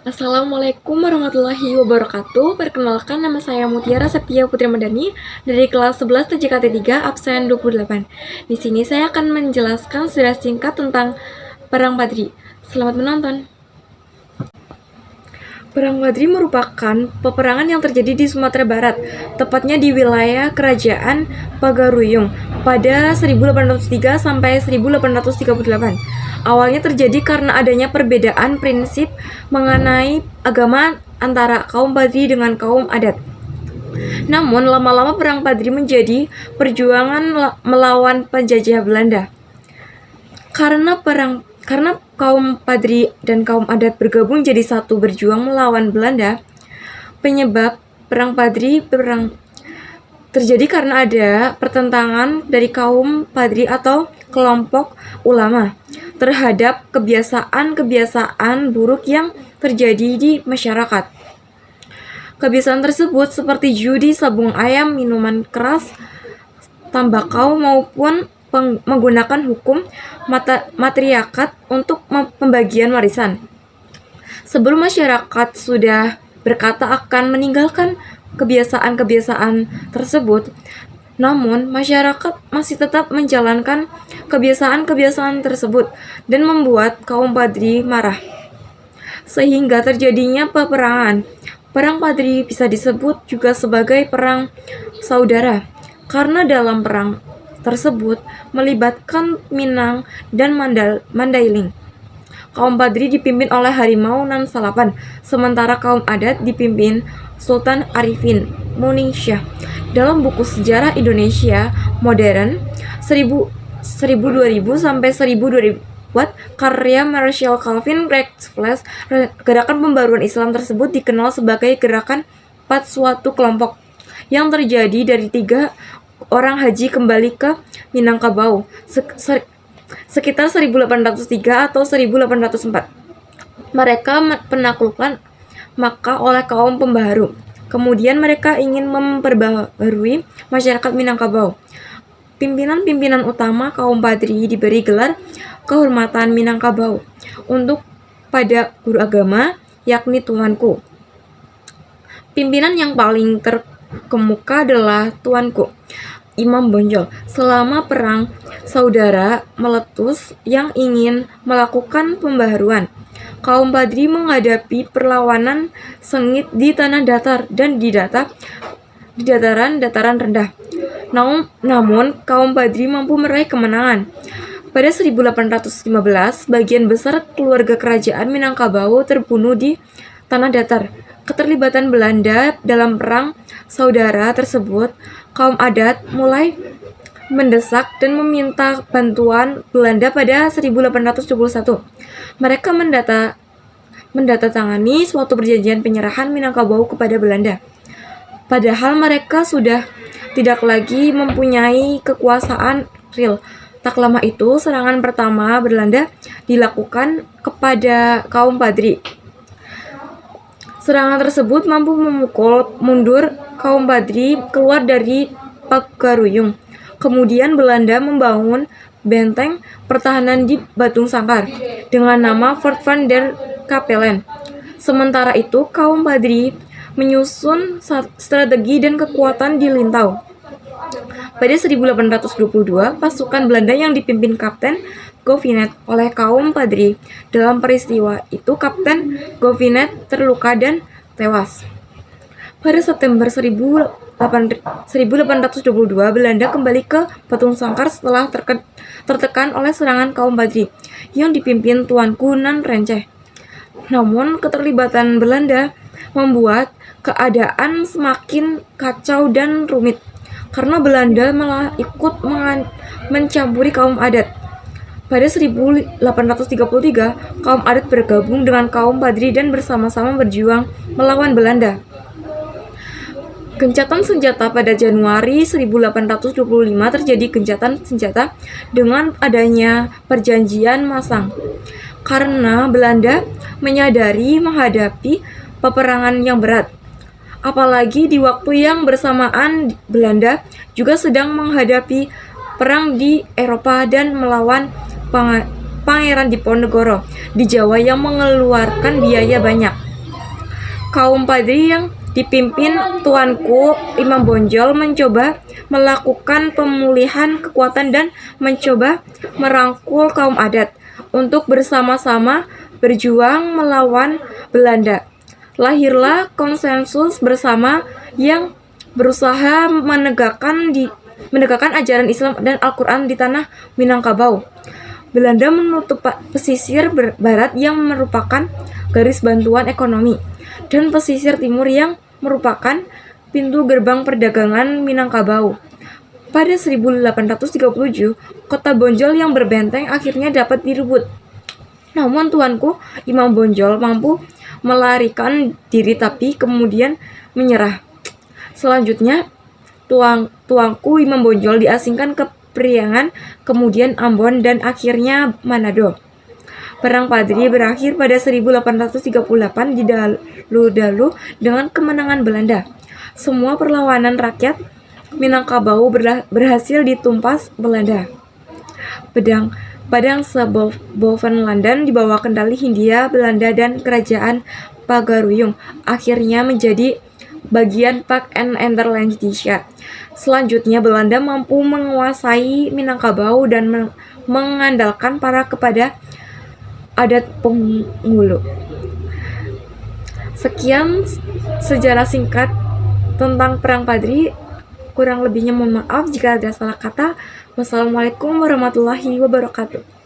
Assalamualaikum warahmatullahi wabarakatuh. Perkenalkan, nama saya Mutiara Septia Putri Madani dari kelas 11 TJKT 3 absen 28. Di sini saya akan menjelaskan secara singkat tentang Perang Badri. Selamat menonton. Perang Badri merupakan peperangan yang terjadi di Sumatera Barat, tepatnya di wilayah Kerajaan Pagaruyung pada 1803 sampai 1838. Awalnya terjadi karena adanya perbedaan prinsip mengenai agama antara kaum Badri dengan kaum adat. Namun, lama-lama Perang Badri menjadi perjuangan melawan penjajah Belanda. Karena kaum Padri dan kaum adat bergabung jadi satu berjuang melawan Belanda, penyebab Perang Padri terjadi karena ada pertentangan dari kaum Padri atau kelompok ulama terhadap kebiasaan-kebiasaan buruk yang terjadi di masyarakat. Kebiasaan tersebut seperti judi, sabung ayam, minuman keras, tembakau maupun menggunakan hukum matriarkat untuk pembagian warisan. Sebelum masyarakat sudah berkata akan meninggalkan kebiasaan-kebiasaan tersebut, namun masyarakat masih tetap menjalankan kebiasaan-kebiasaan tersebut dan membuat kaum Padri marah, sehingga terjadinya peperangan. Perang Padri bisa disebut juga sebagai perang saudara, karena dalam perang tersebut melibatkan Minang dan Mandailing. Kaum Padri dipimpin oleh Harimau Nan Salapan, sementara kaum adat dipimpin Sultan Arifin Muningsyah. Dalam buku Sejarah Indonesia Modern 2000 sampai 1200 karya Marshall Calvin Rackflash, gerakan pembaruan Islam tersebut dikenal sebagai gerakan suatu kelompok yang terjadi dari 3 orang haji kembali ke Minangkabau sekitar 1803 atau 1804. Mereka penaklukkan Makkah oleh kaum pembaharu. Kemudian mereka ingin memperbaharui masyarakat Minangkabau. Pimpinan-pimpinan utama kaum Padri diberi gelar kehormatan Minangkabau untuk pada guru agama, yakni Tuanku. Pimpinan yang paling terkemuka adalah Tuanku Imam Bonjol. Selama perang saudara meletus yang ingin melakukan pembaharuan, kaum Padri menghadapi perlawanan sengit di tanah datar dan di dataran rendah. Namun kaum Padri mampu meraih kemenangan. Pada 1815, bagian besar keluarga kerajaan Minangkabau terbunuh di tanah datar. Keterlibatan Belanda dalam perang saudara tersebut, kaum adat mulai mendesak dan meminta bantuan Belanda pada 1821. Mereka mendatangani suatu perjanjian penyerahan Minangkabau kepada Belanda. Padahal mereka sudah tidak lagi mempunyai kekuasaan real. Tak lama itu, serangan pertama Belanda dilakukan kepada kaum Padri. Serangan tersebut mampu memukul mundur kaum Padri keluar dari Pagaruyung. Kemudian Belanda membangun benteng pertahanan di Batu Sangkar dengan nama Fort van der Kapellen. Sementara itu, kaum Padri menyusun strategi dan kekuatan di Lintau. Pada 1822, pasukan Belanda yang dipimpin Kapten Gouvinet oleh kaum Padri. Dalam peristiwa itu, Kapten Gouvinet terluka dan tewas. Pada September 1822, Belanda kembali ke Batu Sangkar setelah tertekan oleh serangan kaum Padri yang dipimpin Tuanku Nan Renceh. Namun, keterlibatan Belanda membuat keadaan semakin kacau dan rumit, karena Belanda malah ikut mencampuri kaum adat. Pada 1833, kaum adat bergabung dengan kaum Padri dan bersama-sama berjuang melawan Belanda. Gencatan senjata pada Januari 1825 terjadi gencatan senjata dengan adanya perjanjian Masang. Karena Belanda menyadari menghadapi peperangan yang berat. Apalagi di waktu yang bersamaan Belanda juga sedang menghadapi perang di Eropa dan melawan Pangeran Diponegoro di Jawa yang mengeluarkan biaya banyak. Kaum Padri yang dipimpin tuanku Imam Bonjol mencoba melakukan pemulihan kekuatan dan mencoba merangkul kaum adat untuk bersama-sama berjuang melawan Belanda. Lahirlah konsensus bersama yang berusaha menegakkan ajaran Islam dan Al-Quran di tanah Minangkabau. Belanda menutup pesisir barat yang merupakan garis bantuan ekonomi dan pesisir timur yang merupakan pintu gerbang perdagangan Minangkabau. Pada 1837, kota Bonjol yang berbenteng akhirnya dapat direbut. Namun tuanku Imam Bonjol mampu melarikan diri tapi kemudian menyerah. Selanjutnya, tuanku Imam Bonjol diasingkan ke Priangan, kemudian Ambon, dan akhirnya Manado. Perang Padri berakhir pada 1838 di Dalu-Dalu dengan kemenangan Belanda. Semua perlawanan rakyat Minangkabau berhasil ditumpas Belanda. Padang Bevoorland di bawah kendali Hindia Belanda dan Kerajaan Pagaruyung akhirnya menjadi bagian Pak en Nederlandische. Selanjutnya Belanda mampu menguasai Minangkabau dan mengandalkan kepada adat penghulu. Sekian sejarah singkat tentang Perang Padri. Kurang lebihnya mohon maaf jika ada salah kata. Wassalamualaikum warahmatullahi wabarakatuh.